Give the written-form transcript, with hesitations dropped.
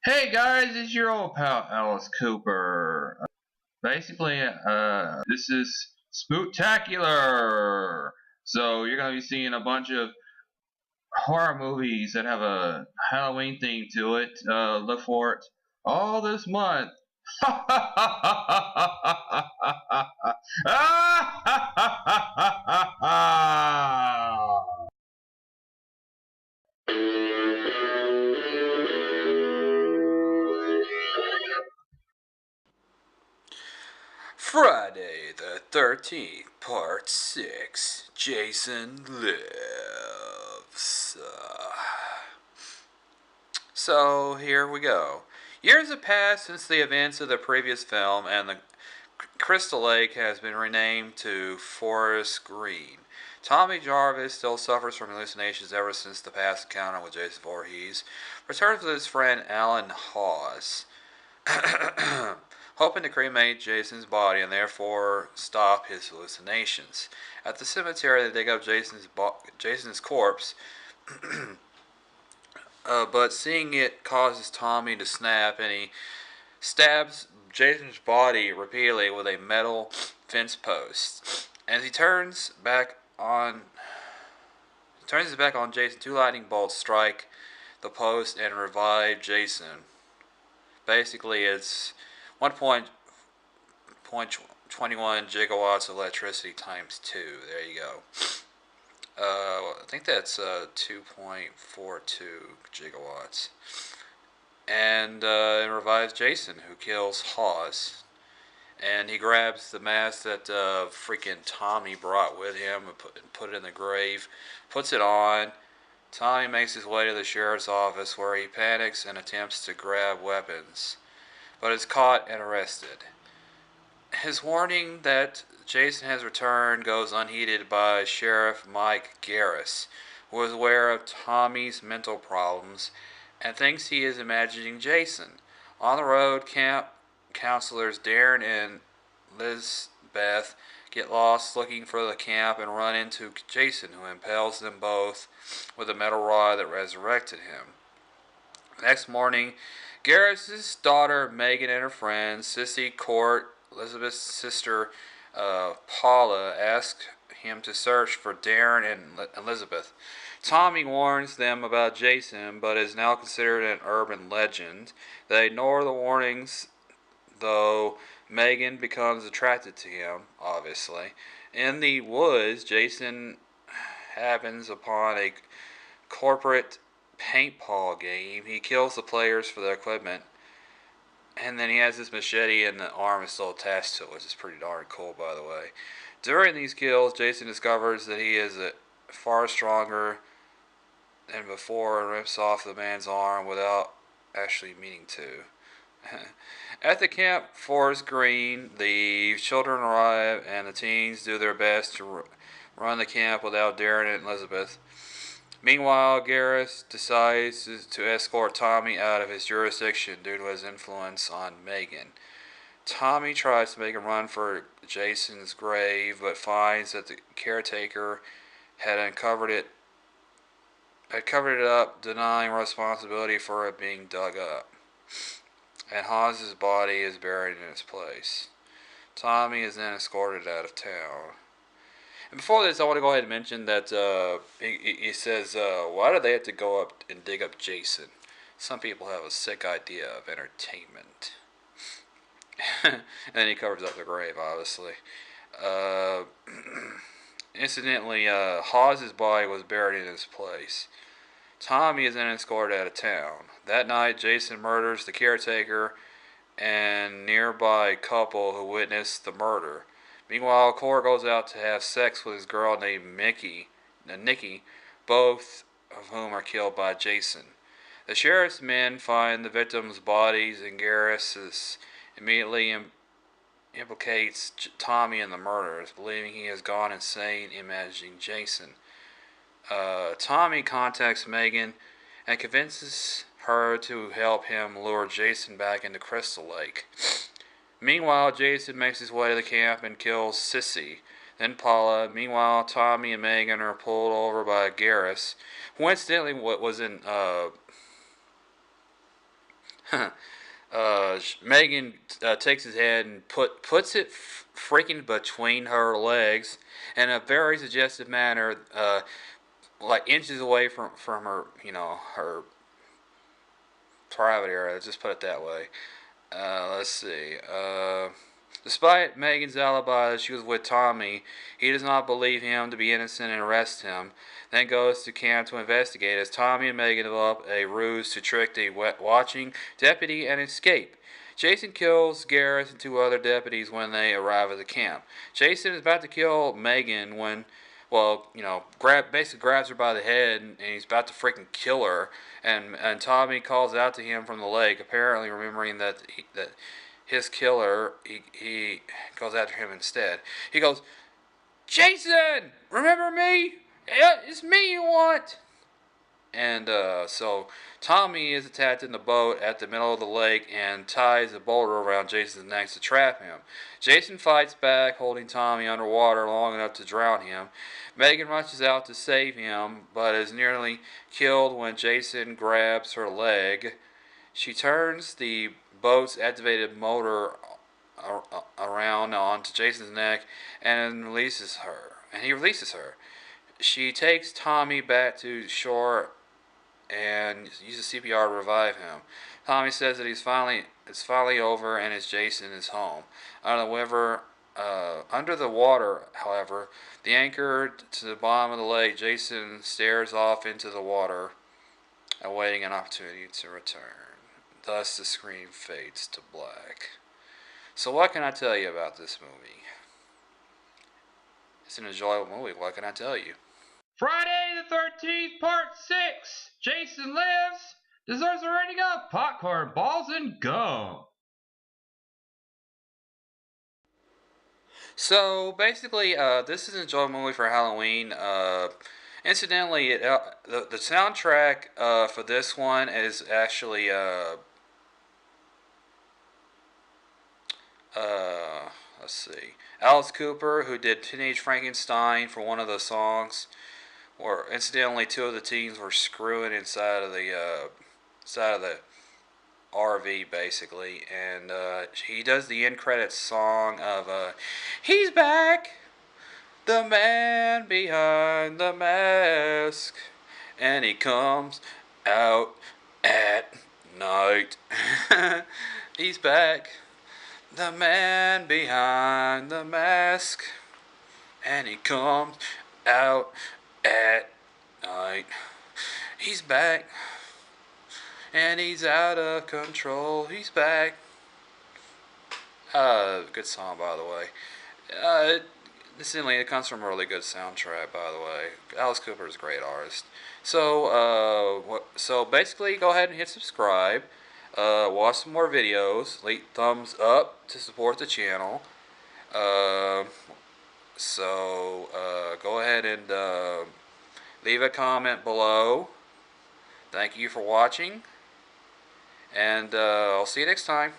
Hey guys, it's your old pal Alice Cooper. Basically, this is Spooktacular. So you're gonna be seeing a bunch of horror movies that have a Halloween theme to it. Look for it all this month. Friday the 13th, Part 6. Jason Lives. So, here we go. Years have passed since the events of the previous film, and the Crystal Lake has been renamed to Forest Green. Tommy Jarvis still suffers from hallucinations ever since the past encounter with Jason Voorhees. Returns with his friend Alan Hawes. Hoping to cremate Jason's body and therefore stop his hallucinations. At the cemetery, they dig up Jason's corpse, but seeing it causes Tommy to snap, and he stabs Jason's body repeatedly with a metal fence post. As he turns his back on Jason, two lightning bolts strike the post and revive Jason. Basically, it's 1.21 gigawatts of electricity times 2. There you go. I think that's 2.42 gigawatts. And it revives Jason, who kills Hawes. And he grabs the mask that freaking Tommy brought with him and put it in the grave, puts it on. Tommy makes his way to the sheriff's office where he panics and attempts to grab weapons, but is caught and arrested. His warning that Jason has returned goes unheeded by Sheriff Mike Garris, who is aware of Tommy's mental problems and thinks he is imagining Jason. On the road, camp counselors Darren and Lizbeth get lost looking for the camp and run into Jason, who impales them both with a metal rod that resurrected him. Next morning, Garris's daughter Megan and her friend Sissy Court, Elizabeth's sister Paula, ask him to search for Darren and Elizabeth. Tommy warns them about Jason, but is now considered an urban legend. They ignore the warnings, though Megan becomes attracted to him, obviously. In the woods, Jason happens upon a corporate paintball game. He kills the players for their equipment, and then he has this machete and the arm is still attached to it, which is pretty darn cool, by the way. During these kills, Jason discovers that he is far stronger than before and rips off the man's arm without actually meaning to. At the camp Forest Green, the children arrive and the teens do their best to run the camp without Darren and Elizabeth. Meanwhile, Garrus decides to escort Tommy out of his jurisdiction due to his influence on Megan. Tommy tries to make a run for Jason's grave, but finds that the caretaker had covered it up, denying responsibility for it being dug up. And Hawes' body is buried in its place. Tommy is then escorted out of town. And before this, I want to go ahead and mention that he says, why do they have to go up and dig up Jason? Some people have a sick idea of entertainment. And then he covers up the grave, obviously. Uh, Incidentally, Hawes' body was buried in his place. Tommy is then escorted out of town. That night, Jason murders the caretaker and nearby couple who witnessed the murder. Meanwhile, Cor goes out to have sex with his girl named Nikki, both of whom are killed by Jason. The sheriff's men find the victims' bodies, and Garris immediately implicates Tommy in the murders, believing he has gone insane imagining Jason. Tommy contacts Megan and convinces her to help him lure Jason back into Crystal Lake. Meanwhile, Jason makes his way to the camp and kills Sissy, then Paula. Meanwhile, Tommy and Megan are pulled over by Garrus, who incidentally was in Megan takes his head and puts it freaking between her legs in a very suggestive manner, like inches away from her, her private area. Let's just put it that way. Let's see. Despite Megan's alibi that she was with Tommy, he does not believe him to be innocent and arrests him. Then goes to camp to investigate as Tommy and Megan develop a ruse to trick the watching deputy and escape. Jason kills Garrett and two other deputies when they arrive at the camp. Jason is about to kill Megan when, well, basically grabs her by the head and he's about to freaking kill her. And Tommy calls out to him from the lake, apparently remembering that his killer, he goes after him instead. He goes, Jason, remember me? Yeah, it's me you want. And so Tommy is attacked in the boat at the middle of the lake and ties a boulder around Jason's neck to trap him. Jason fights back, holding Tommy underwater long enough to drown him. Megan rushes out to save him, but is nearly killed when Jason grabs her leg. She turns the boat's activated motor around onto Jason's neck and releases her. And he releases her. She takes Tommy back to shore and uses CPR to revive him. Tommy says that it's finally over and his Jason is home. Under the water, however, the anchor to the bottom of the lake, Jason stares off into the water, awaiting an opportunity to return. Thus, the screen fades to black. So what can I tell you about this movie? It's an enjoyable movie. What can I tell you? Friday the 13th, Part 6. Jason Lives deserves a rating of popcorn, balls, and gum. So basically, this is an enjoyable movie for Halloween. Incidentally, the soundtrack for this one is actually let's see, Alice Cooper, who did Teenage Frankenstein for one of the songs. Or incidentally, two of the teens were screwing inside of the RV basically, and he does the end credits song of "He's Back, the man behind the mask, and he comes out at night." He's back, the man behind the mask, and he comes out at night. He's back, and he's out of control. He's back. Good song, by the way. Incidentally, it comes from a really good soundtrack, by the way. Alice Cooper is a great artist. So basically, go ahead and hit subscribe. Watch some more videos. Leave thumbs up to support the channel. Go ahead and leave a comment below. Thank you for watching. And I'll see you next time.